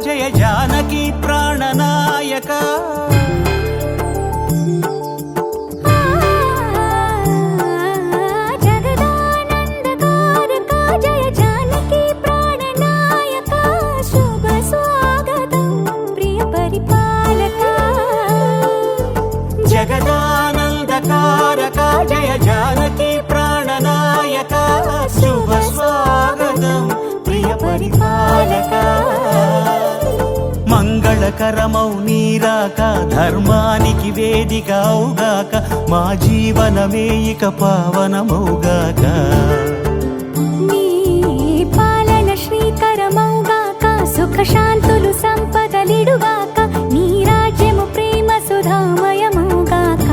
జయ జానకి ప్రాణనాయక జగదానందకారక జయ జానకి ప్రాణనాయక శుభ స్వాగతం ప్రియ పరిపాలక జగదానందకారక జయ జానకి ప్రాణనాయక శుభ స్వాగతం ప్రియ పరిపాలక మంగళకరమౌ నీరాక ధర్మానికి వేదిక అవుగాక మా జీవనమే ఇక పావనమౌగాక నీ పాలన శ్రీకరమౌగాక సుఖ శాంతులు సంపదలిడుగాక నీ రాజ్యము ప్రేమ సుధామయమౌగాక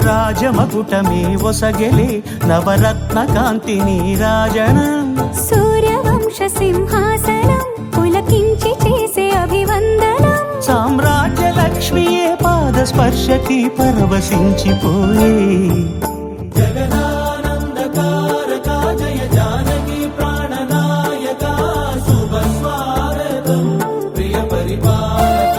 రాజమకుటమే ఒసగెలే నవరత్న కాంతి నీరాజనం సూర్యవంశ సింహాసనం పులకించి చేసే అభివందనం సామ్రాజ్య లక్ష్మియే పాద స్పర్శకి పరవశించిపోయే జగదానందకారక జయ జానకి ప్రాణనాయక శుభ స్వాగతం ప్రియ పరిపాలక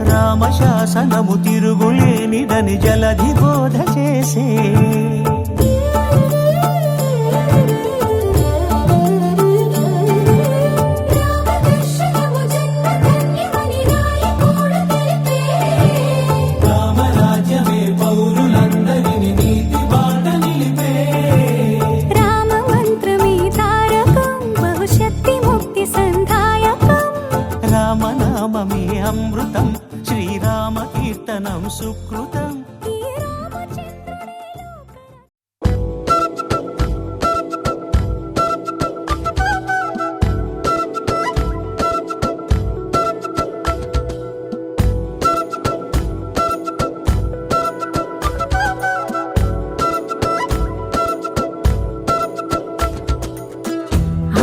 రామశాసనము తిరుగులేనిదని జలధి బోధ చేసే రామరాజ్యమే పౌరులందరిని నీతి బాట నిలిపే రామ మంత్రమే తారకం బహుశక్తి ముక్తి సంధాయకం రామనామమే అమృతం శ్రీరామ కీర్తనం సుకృతం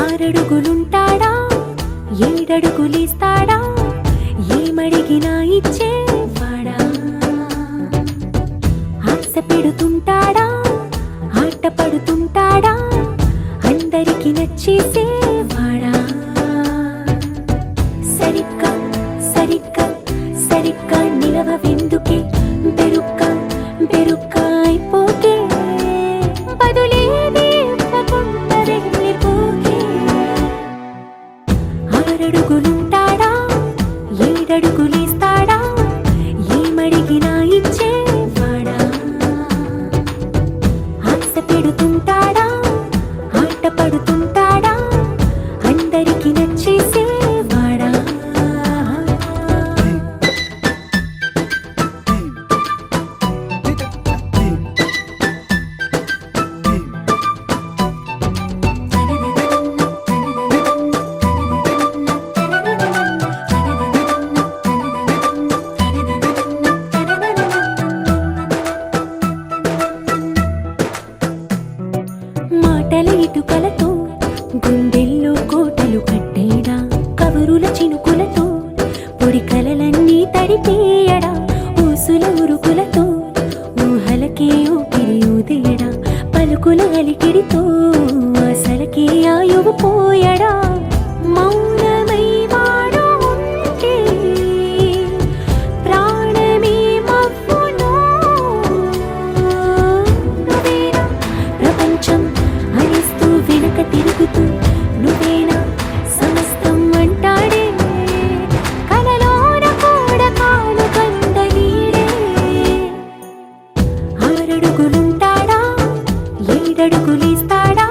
ఆరడుగులుంటాడా ఏడడుగులిస్తాడా ఏమడిగినా ఇచ్చేవాడా ఆశ పెడుతుంటాడా ఆట పడుతుంటాడా అందరికి నచ్చేసేవాడా సరిగ్గా సరిగ్గా సరిగ్గా నిలవవెందుకే బెరుక్క బెరుక్క అయిపోకే బదులేది ఇవ్వకుండా వెళ్ళిపోకే పడుతుంటాడా అందరికి నచ్చేసేవాడా మాటల ఇటుకలతో గుండెల్లో కోటలు కట్టేడా కబురుల చినుకులతో పొడి కలలన్నీ తడిపేయడా ఊసుల ఉరుకులతో ఊహలకే ఊపిరి ఊదేయడా పలుకుల అలికిడితో అసలకే ఆయువు పోయడా మౌనమై వాడు ఉంటే ప్రాణమే మవ్వునో నువ్వేనా ప్రపంచం అనిస్తూ వెనక తిరుగుతూ నువ్వేనా సమస్తం అంటాడే కలలోన కూడా కాను కందలీడే ఆరడుగులుంటాడా ఏడడుగులేస్తాడా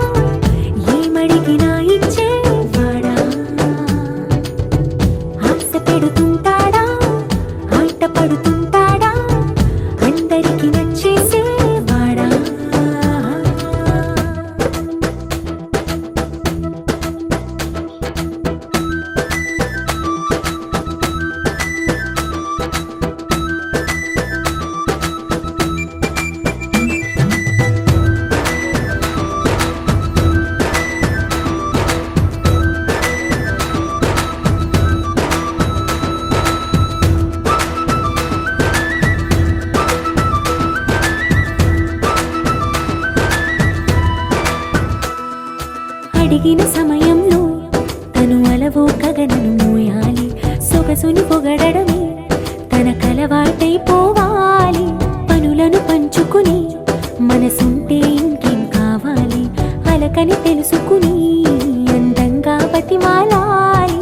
ఏమడిగినా ఇచ్చేవాడా ఆశ పెడుతుంటాడా ఆట పడుతుంటాడా అందరికి నచ్చేసేవాడా అడిగిన సమయంలో తను అలవో గగనను మోయాలి సొగసుని పొగడమే తన కలవాటైపోవాలి పనులను పంచుకుని మనసుంటే ఇంకేం కావాలి అలకని తెలుసుకుని అందంగా బతిమాలాలి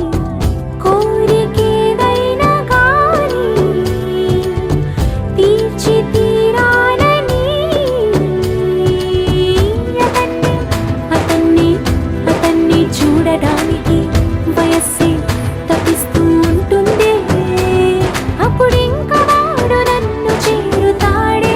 కోరికేదైనా గాని తీర్చి తీరాలని అతన్ని చూడడానికి వయస్సే తప్పిస్తూ ఉంటుంది అప్పుడింక వాడు నన్ను చేరుతాడే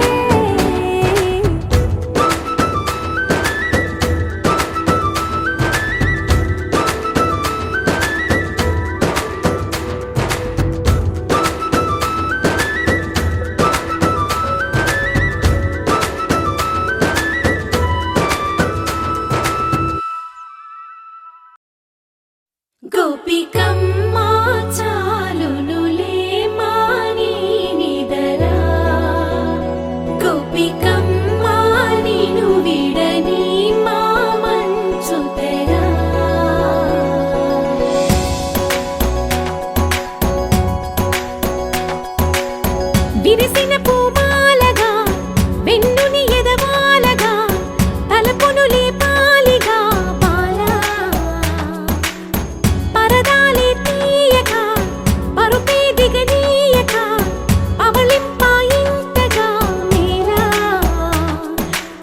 గోపికమ్మ చాలునులే మాని నిదరా గోపికమ్మ నిను విడని మా మంచు తెరా విరిసిన పూమాలగా వెన్నుని ఎదవాలగా తలపును లేపాలిగా బాలా పరదాలి తీయక పరుపే దిగనీయక అవలింపాయింతగా మేరా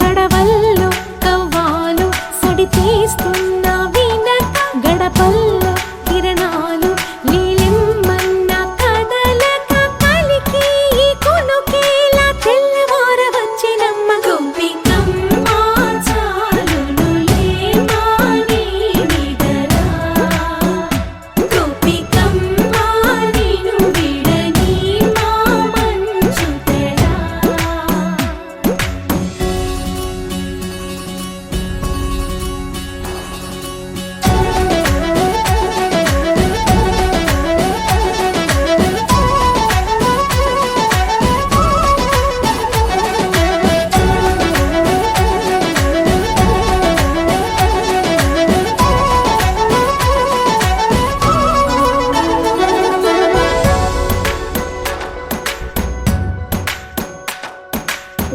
కడవల్లో కవ్వాలు సడి తీస్తున్న వినక గడపల్లో కిరణాలు నీలిమ్మన్న కదలక కలికి ఈ కొనుకేలా తెల్లవార వచ్చినమ్మ గోపికమ్మ చాలునులే మాని నిదరా గోపికమ్మ నిను విడని మా మంచు తెరా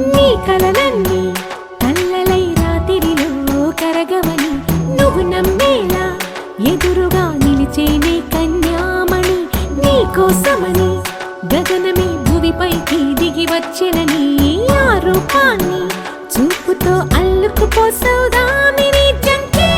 నీ కలలన్నీ కల్లలై రాత్రిలో కరగవని నువ్వు నమ్మేలా ఎదురుగా నిలిచేనే కన్యామణి నీ కోసమని గగనమే భువిపైకి దిగి వచ్చెనని ఆ రూపాన్ని చూపుతో అల్లుకుపోసౌదామిని జంకే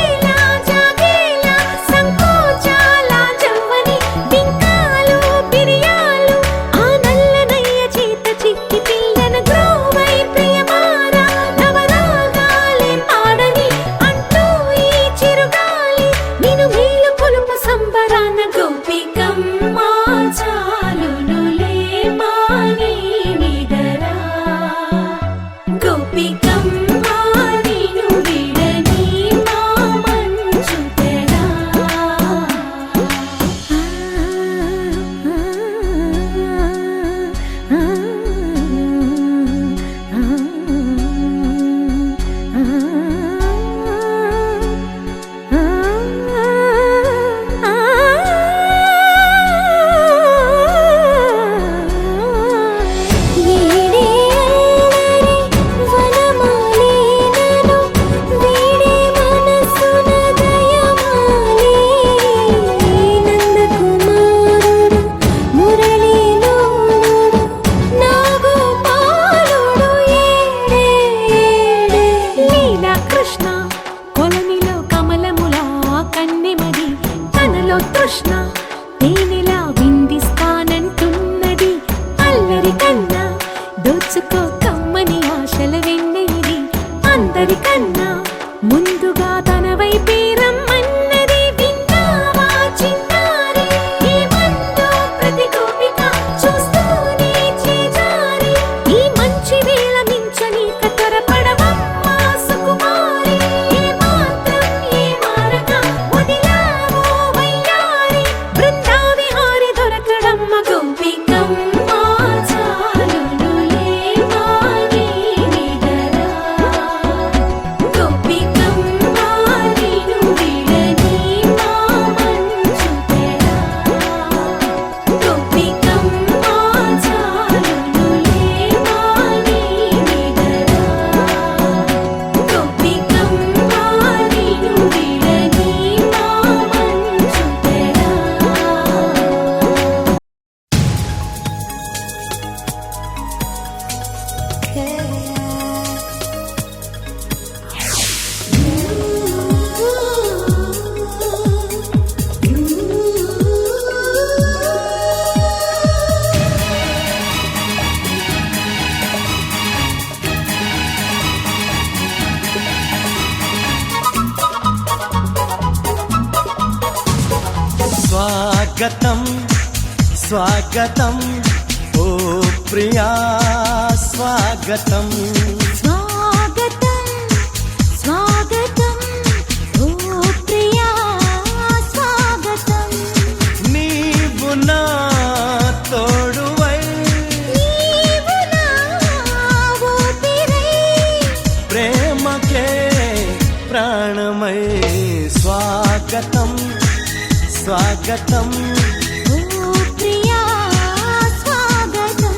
స్వాగతం స్వాగతం ఓ ప్రియా స్వాగతం స్వాగతం స్వాగతం ఓ ప్రియా స్వాగతం నీవు నా తోడువై నీవు నా ఊపిరై ప్రేమకే ప్రాణమై స్వాగతం స్వాగతం ఓ ప్రియా స్వాగతం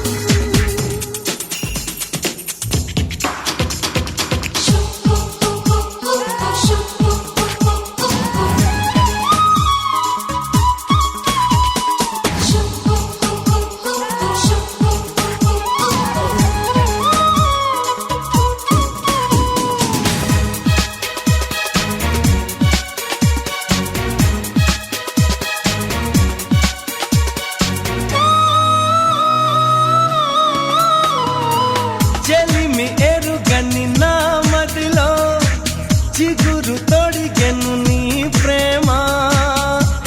చెలిమి ఎరుగని నా మదిలో చిగురు తొడిగెను నీ ప్రేమ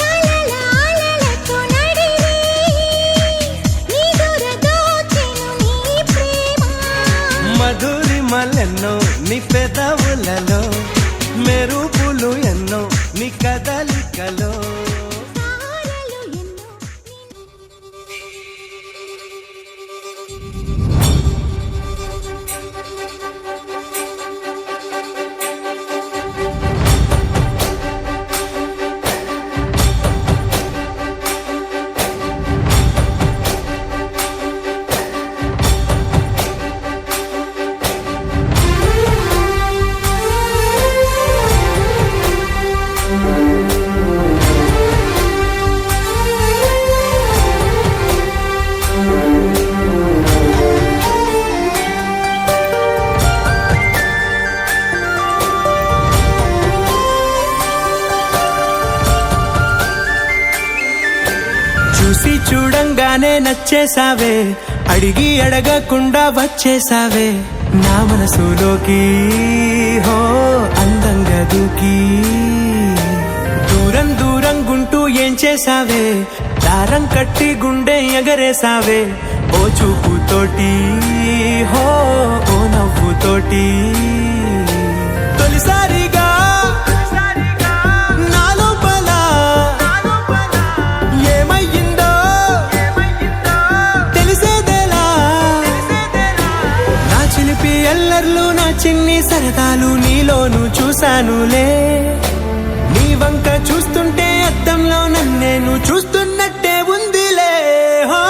కలలాలలతో నడిరే నిదుర దోచెను నీ ప్రేమ మధురిమలెన్నో నీ పెదవులలో మెరుపులు ఎన్నో నీ కదలికలో తారలు ఎన్నో చూసి చూడంగానే నచ్చేసావే అడిగి అడగకుండా వచ్చేసావే నా మనసులోకి హో అందంగా దూకి దూరం దూరం గుంటూ ఏం చేసావే దారం కట్టి గుండె ఎగరేసావే ఓ చూపుతోటి హో ఓ నవ్వుతోటి తొలిసారిగా నా లోపల ఏమయ్యిందో తెలిసేదేలా నా చిలిపి అల్లర్లు నా చిన్ని సరదాలు నీలోను చూశానులే నీ వంక చూస్తుంటే అద్దంలో నన్నేను చూస్తున్నట్టే ఉందిలే హో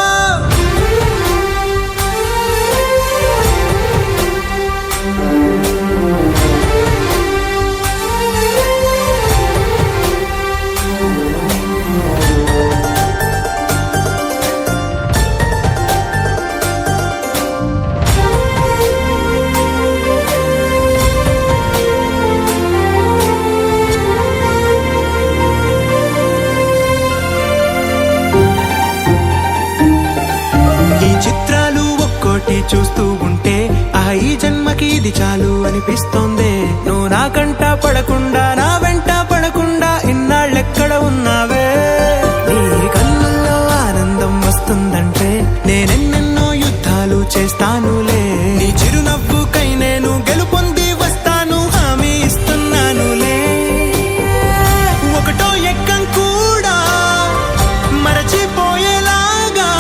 ఈ చిత్రాలు ఒక్కోటి చూస్తూ ఉంటే ఆ ఈ జన్మకి ఇది చాలు అనిపిస్తోంది నువ్వు నా కంట పడకుండా నా వెంట పడకుండా ఇన్నాళ్ళెక్కడ ఉన్నావే నీ కన్నుల్లో ఆనందం వస్తుందంటే నేనెన్నెన్నో యుద్ధాలు చేస్తానులే నీ చిరునవ్వుకై నేను గెలుపొంది వస్తాను హామీ ఇస్తున్నానులే ఒకటో ఎక్కం కూడా మరచిపోయేలాగా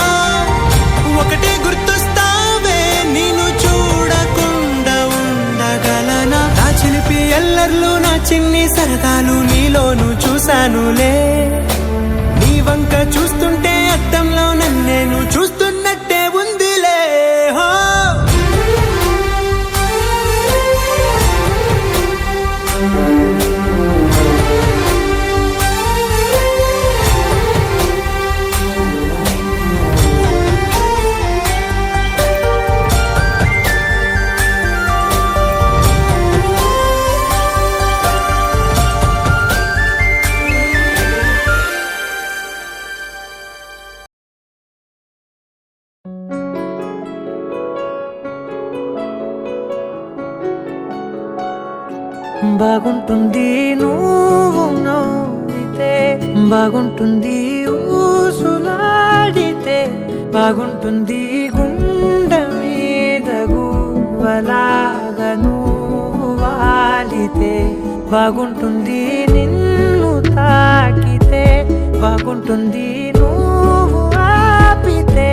ఒకటే గుర్తొస్తావే నేను చూడకుండా ఉండగలనా నా చిలిపి అల్లర్లు నా చిన్ని సరదాలు నీలోను చూశానులే నీ వంక చూస్తుంటే అద్దంలో నన్నేను చూస్తున్నట్టే ఉందిలే హో బాగుంటుంది నువ్వు నవ్వితే బాగుంటుంది బాగుంటుంది గుండె మీద గువ్వలాగా నువ్వు వాలితే బాగుంటుంది నిన్ను తాకితే బాగుంటుంది నువ్వు ఆపితే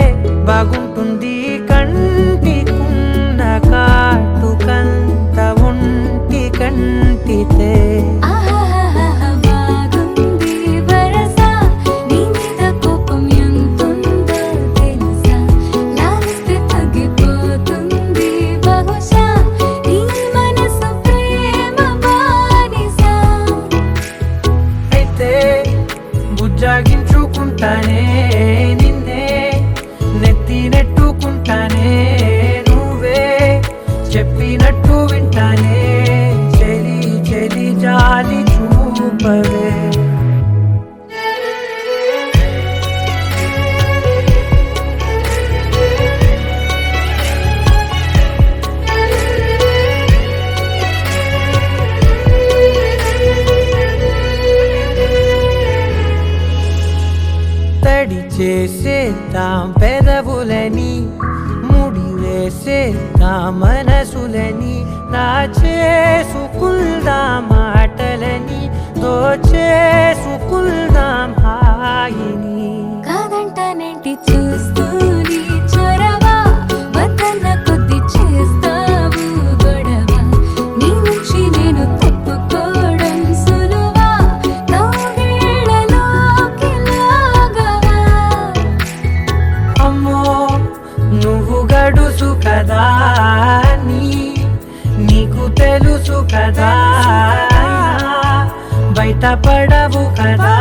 బాగుంటుంది కంటికున్న కాటుకంత ఒంటి కంటితే జాగించుకుంటానే నిన్నే నెత్తి నెట్టుకుంటానే నువ్వే చెప్పినట్టు వింటానే చెలి చెలి జాలి చూపవే తడి చేసేద్దాం పెదవులని ముడి వేసేద్దాం మనసులని నా చేసుకుందాం మాటలని దోచేసుకుందాం హాయిని కాదంటానేంటి చూస్తూని చొరవా వద్దన్న కొద్ది చేస్తావు గొడవ నీ నుంచి నేను తప్పుకోవడం సులువా నవ్వేళ్ళలోకి లాగవా అమ్మో నువ్వు గడుసు కదా నీకు తెలుసు కదా బయట పడవు కదా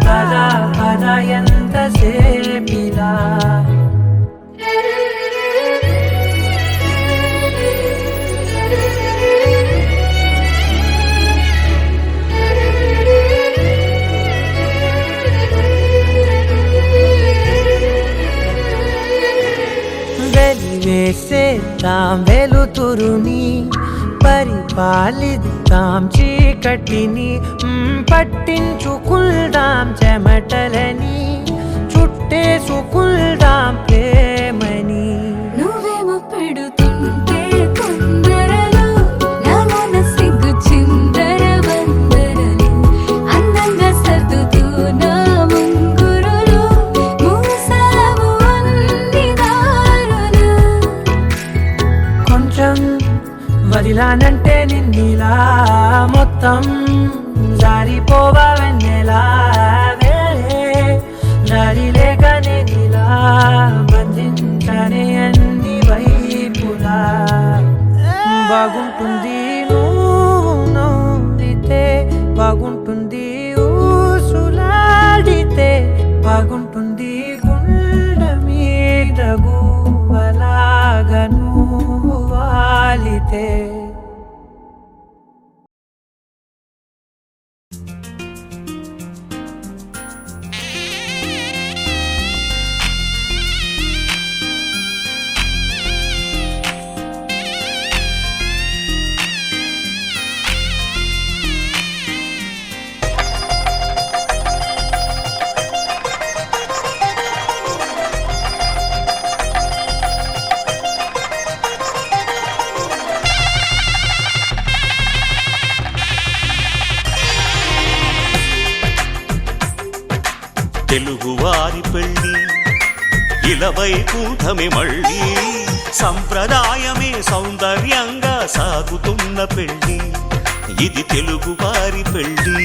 పద పద ఎంతసేపిలా వెలివేసేద్దాం వెలుతురుని పరిపాలిద్దాం చీకటిని పట్టించుకుందాం చెమటలని చుట్టేసుకుందాం ప్రేమని నువ్వేమో పెడుతుంటే కొందరలు నాలోన సిగ్గు చిందర వందరలు అందంగా సర్దుతూ నా ముంగురులు మూసావు అన్ని దారులు కొంచెం వదిలానంటే నిన్నిలా మొత్తం జారిపోవా వెన్నెలా జారి లేక నేనిలా బంధించనే అన్ని వైపులా బాగుంటుంది నువ్వు నవ్వితే బాగుంటుంది ఊసులాడితే బాగుంటుంది గుండె మీద గువ్వలాగా నువ్వు వాలితే తెలుగువారి పెళ్ళి ఇలవైకుంఠమే మళ్ళీ సంప్రదాయమే సౌందర్యంగా సాగుతున్న పెళ్ళి ఇది తెలుగువారి పెళ్ళి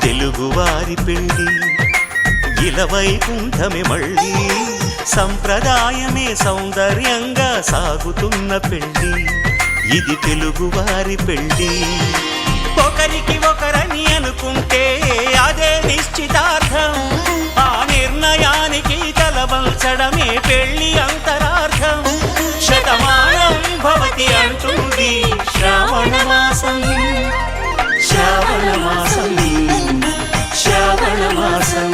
తెలుగువారి పెళ్ళి ఇలవైకుంఠమే మళ్ళీ సంప్రదాయమే సౌందర్యంగా సాగుతున్న పెళ్ళి ఇది తెలుగువారి పెళ్ళి ఒకరికి ఒకరని అనుకుంటే అదే నిశ్చితార్థం ఆ నిర్ణయానికి తలవంచడమే పెళ్ళి అంతరార్థం శతమానం భవతి అంటుంది శ్రావణ మాసం శ్రావణ మాసం శ్రావణ మాసం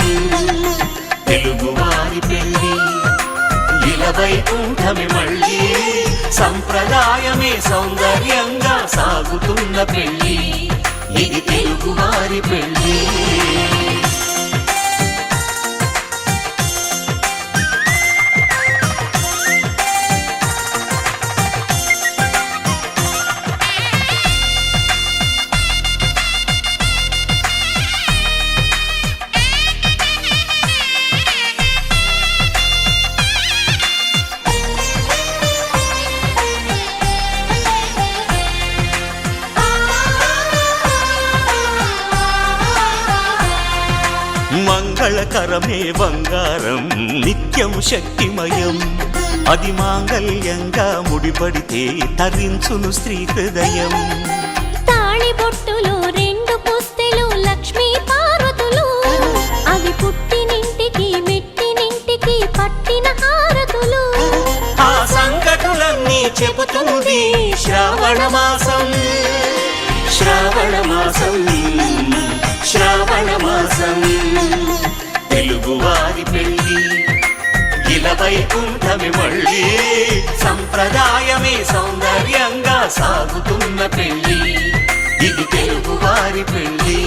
తెలుగువారి పెళ్ళి ఇలవైకుంఠమే మళ్ళీ సంప్రదాయమే సౌందర్యంగా సాగుతున్న పెళ్ళి ఇది తెలుగువారి పెళ్ళి. మంగళకరమే బంగారం నిత్యం శక్తిమయం, అది మాంగళ్యంగా ముడిపడితే తరించును స్త్రీ హృదయం. తాళి బొట్టులో రెండు పుస్తెలు లక్ష్మీ పార్వతులు, అవి పుట్టినింటికి మెట్టినింటికి పట్టిన హారతులు. ఆ సంగతులన్నీ చెబుతుంది శ్రావణ మాసం, శ్రావణ మాసం, శ్రావణ మాసం. తెలుగువారి పెళ్ళి ఇలా వైకుంఠమి మళ్ళీ, సంప్రదాయమే సౌందర్యంగా సాగుతున్న పెళ్ళి, ఇది తెలుగువారి పెళ్ళి.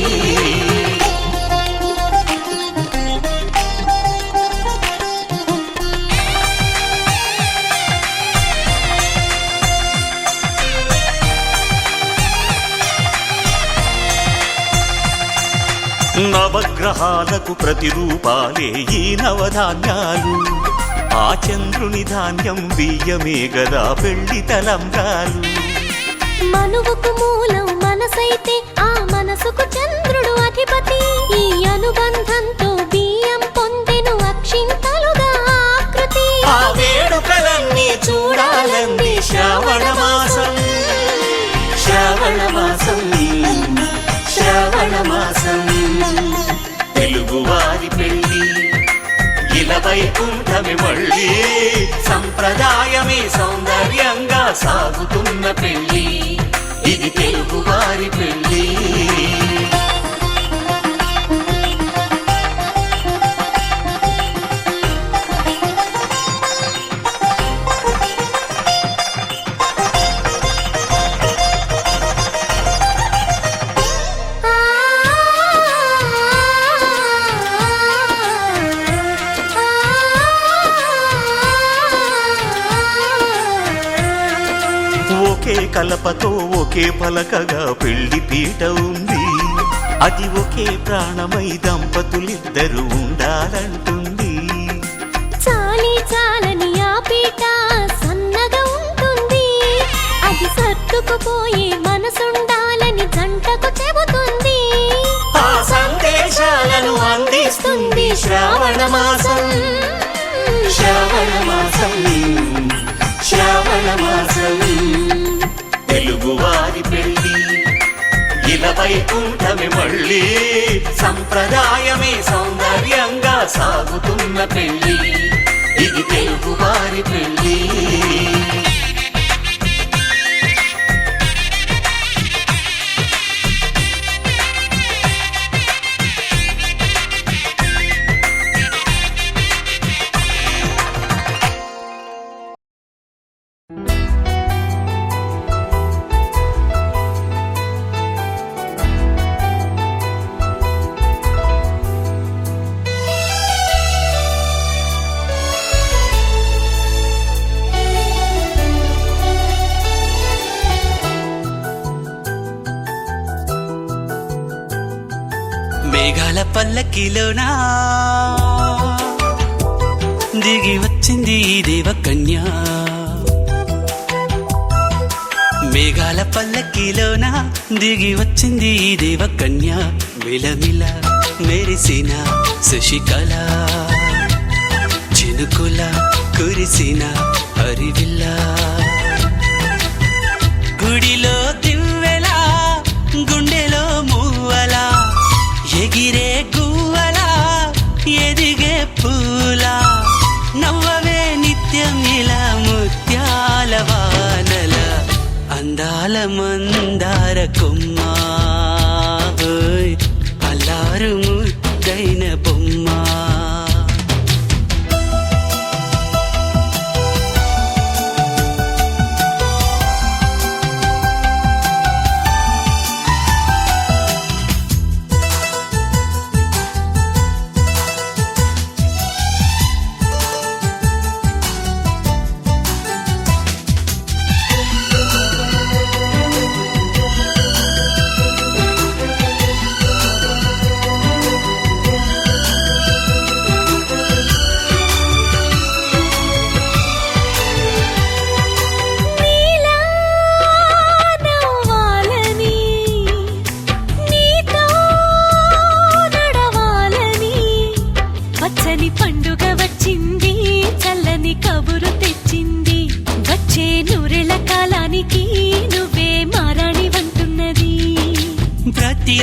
నవగ్రహాలకు ప్రతిరూపాలే ఈ నవధాన్యాలు, ఆ చంద్రుని ధాన్యం బియ్యమే గదా పెళ్లి తలంబ్రాలు. మనువుకు మూలం మనసైతే ఆ మనసుకు చంద్రుడు అధిపతి, ఈ అనుబంధంతో బియ్యం పొందెను అక్షింతలుగా ఆకృతి. ఆ వేడుకలన్నీ చూడాలంది శ్రావణ మాసం, శ్రావణ మాసం, శ్రావణ మాసం. తెలుగువారి పెళ్ళి ఇలా వైకుంఠమి మళ్ళీ, సంప్రదాయమే సౌందర్యంగా సాగుతున్న పెళ్ళి, ఇది తెలుగువారి పెళ్ళి. ఒకే కలపతో ఒకే పలకగా పెళ్లి పీట ఉంది, అది ఒకే ప్రాణమై దంపతులిద్దరూ ఉండాలంటుంది. చాలి చాలని ఆ పీట సన్నగా ఉంటుంది, అది సర్దుకుపోయే మనసుండాలని జంటకు చెబుతుంది. ఆ సందేశాలను అందిస్తుంది శ్రావణ మాసం, శ్రావణ మాసం, శ్రావణ మాసం. తెలుగువారి పెళ్ళి ఇలా వైకుంఠమి మళ్ళీ, సంప్రదాయమే సౌందర్యంగా సాగుతున్న పెళ్ళి, ఇది తెలుగువారి పెళ్ళి. మేఘాల పల్లకిలోనా దిగి వచ్చింది ఈ దేవకన్య, మేఘాల పల్లకిలోనా దిగి వచ్చింది ఈ దేవకన్య. మిలమిల మెరిసిన శశికళ, చినుకుల కురిసిన హరివిల్ల, గుడిలో దివ్వెలా గుండెలో మూవలా, ఎగిరే గువ్వలా ఎదిగే పూలా, నవ్వవే నిత్యం ఇలా ముత్యాల వానల, అందాల మందార కొమ్మ, అల్లారు ముద్దైన బొమ్మ.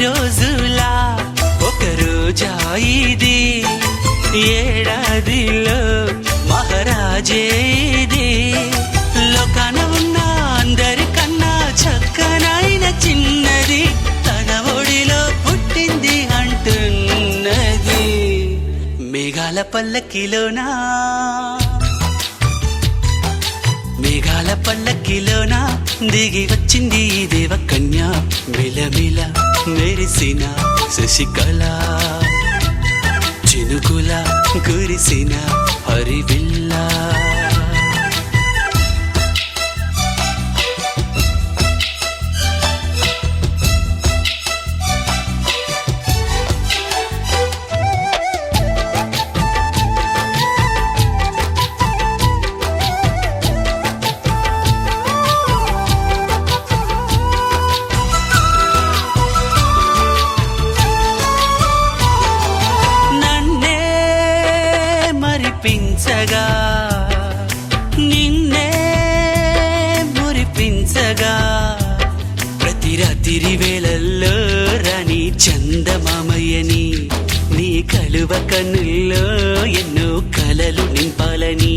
రోజులా ఒక రోజా ఇది, ఏడాదిలో మహారాజే ఇది. లోకాన ఉన్న అందరికన్నా చక్కనైన చిన్నది తన ఒడిలో పుట్టింది అంటున్నది. మేఘాల పల్లకిలోనా, మేఘాల పల్లకిలోనా దిగి వచ్చింది ఈ దేవకన్య. మిలమిల మెరిసిన శశికళ, చినుకుల కురిసిన హరివిల్లా. మరిపించగా నిన్నే మురిపించగా, ప్రతి రాత్రి వేళల్లో రాణి చందమామయ్యని, నీ కలువ కన్నుల్లో ఎన్నో కలలు నింపాలని.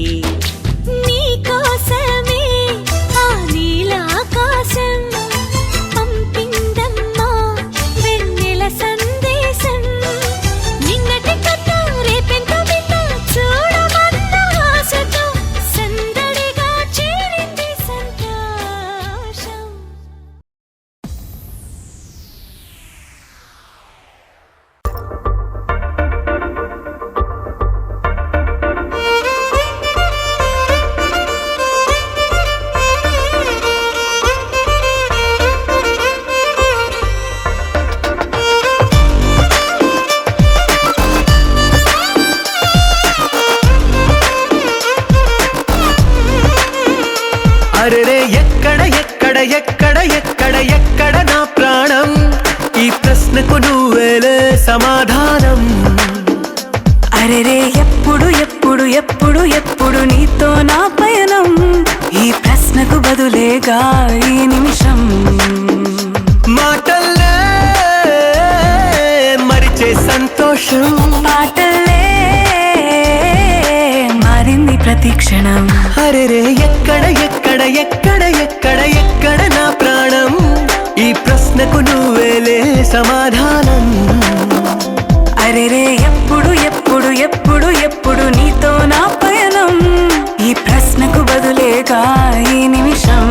నీ కోసమే ఆ నీలాకాశం పంపిందమ్మా వెన్నెల సందేశం. నిన్నటి కథ రేపెంత వింత చూడమన్న ఆశతో సందడిగా చేరింది సంతోషం. అరెరే ఎక్కడ ఎక్కడ ఎక్కడ ఎక్కడ ఎక్కడ నా ప్రాణం, ఈ ప్రశ్నకు నువ్వేలే సమాధానం. అరెరే ఎప్పుడు ఎప్పుడు ఎప్పుడు ఎప్పుడు నీతో నా పయనం, ఈ ప్రశ్నకు బదులేగా ఈ నిమిషం. మాటల్లే మరిచే సంతోషం, పాటలే మారింది ప్రతి క్షణం. అరెరే ఎక్కడ ఎక్కడ ఎక్కడ ఎక్కడ ఎక్కడ నా ప్రాణం, ఈ ప్రశ్నకు నువ్వేలే సమాధానం. అరెరే ఎప్పుడు ఎప్పుడు ఎప్పుడు ఎప్పుడు నీతో నా పయనం, ఈ ప్రశ్నకు బదులేగా ఈ నిమిషం.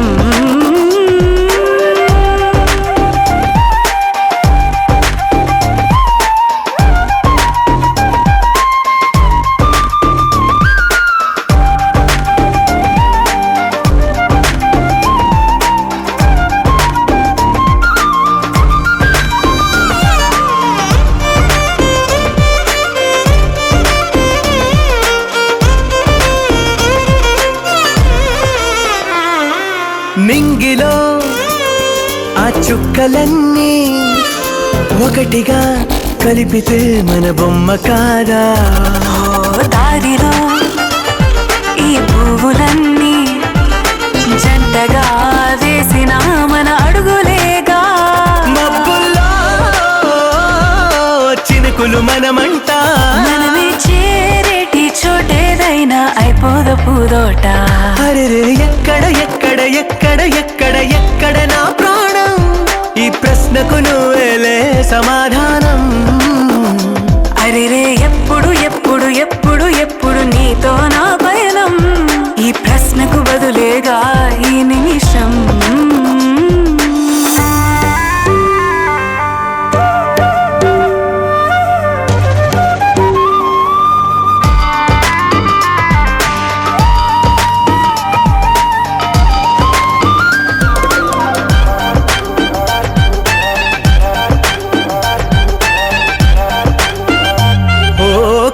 నింగిలో ఆ చుక్కలన్నీ ఒకటిగా కలిపితే మన బొమ్మ కాదా. దారిలో ఈ పువ్వులన్నీ జంటగా వేసిన మన అడుగులేగా. మబ్బుల్లో చినుకులు మనమంట, మనమే చేరేటి చోటేదైనా అయిపోద పూదోట. అరెరే ఎక్కడ ఎక్కడ ఎక్కడ ఎక్కడ ఎక్కడ నా ప్రాణం, ఈ ప్రశ్నకు నువ్వేలే సమాధానం. అరెరే ఎప్పుడు ఎప్పుడు ఎప్పుడు ఎప్పుడు నీతో నా పయనం, ఈ ప్రశ్నకు బదులేగా ఈ నిమిషం.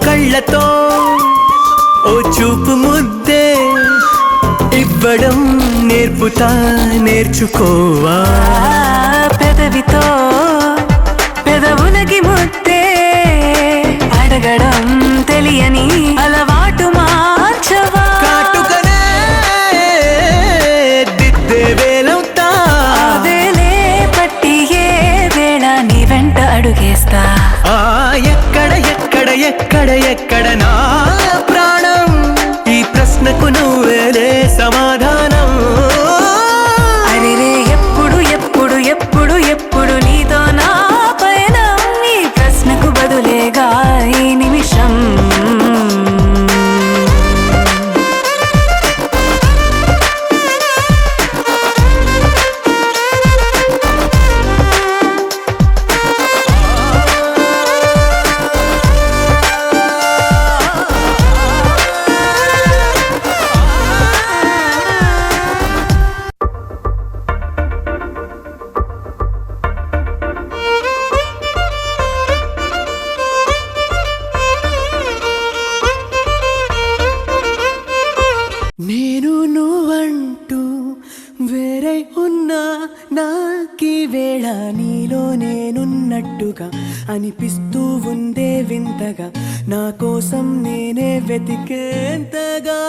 కళ్ళతో ఓ చూపు ముద్దే ఇవ్వడం నేర్పుతా, నేర్చుకోవా. పెదవితో పెదవులకి ముద్దే అడగడం తెలియని అలవాటు మార్చవా. కాటుకనే దిద్దే వేలవుతా, వేలే పట్టి ఏ వేళ నీ వెంట ఎక్కడ ఎక్కడ నా ప్రాణం ఈ ప్రశ్నకు నువ్వేలే సమాధానం అరెరే ఎప్పుడు ఎప్పుడు ఎప్పుడు ఎప్పుడు నీతో నా పయనం ఈ ప్రశ్నకు బదులేగా ఈ నిమిషం నేను నువ్వంటూ వేరే ఉన్నా నాకీ వేళ నీలో నేనున్నట్టుగా అనిపిస్తూ ఉందే వింతగా నా కోసం నేనే వెతికేంతగా